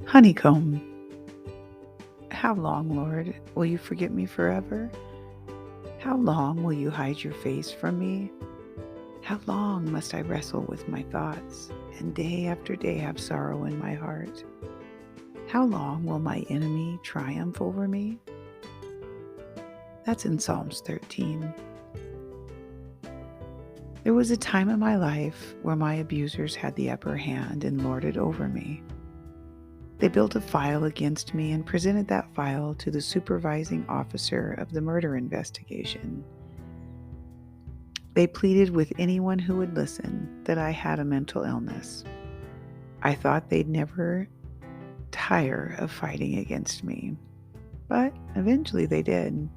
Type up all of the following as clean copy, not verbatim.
Honeycomb. How long, Lord, will you forget me forever? How long will you hide your face from me? How long must I wrestle with my thoughts and day after day have sorrow in my heart? How long will my enemy triumph over me? That's in Psalms 13. There was a time in my life where my abusers had the upper hand and lorded over me. They built a file against me and presented that file to the supervising officer of the murder investigation. They pleaded with anyone who would listen that I had a mental illness. I thought they'd never tire of fighting against me, but eventually they did.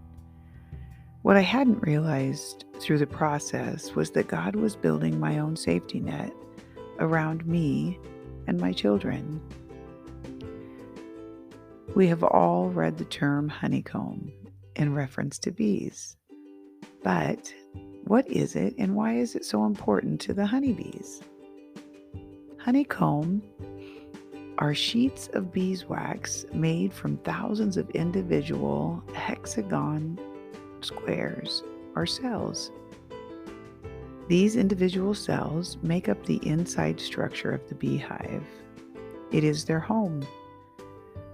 What I hadn't realized through the process was that God was building my own safety net around me and my children. We have all read the term honeycomb in reference to bees. But what is it and why is it so important to the honeybees? Honeycomb are sheets of beeswax made from thousands of individual hexagon squares or cells. These individual cells make up the inside structure of the beehive. It is their home.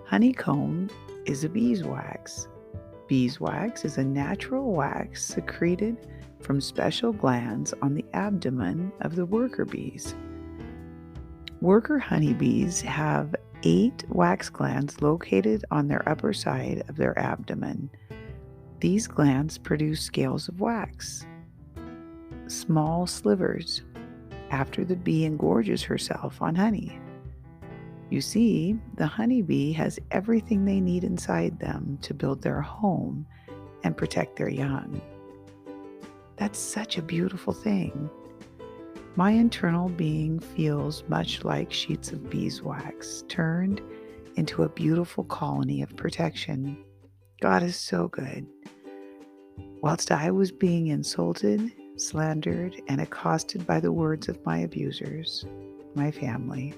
Honeycomb is a beeswax. Beeswax is a natural wax secreted from special glands on the abdomen of the worker bees. Worker honeybees have 8 wax glands located on their upper side of their abdomen. These glands produce scales of wax, small slivers, after the bee engorges herself on honey. You see, the honeybee has everything they need inside them to build their home and protect their young. That's such a beautiful thing. My internal being feels much like sheets of beeswax turned into a beautiful colony of protection. God is so good. Whilst I was being insulted, slandered, and accosted by the words of my abusers, my family,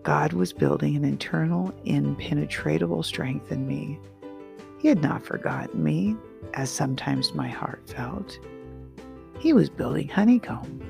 God was building an internal, impenetrable strength in me. He had not forgotten me, as sometimes my heart felt. He was building honeycomb.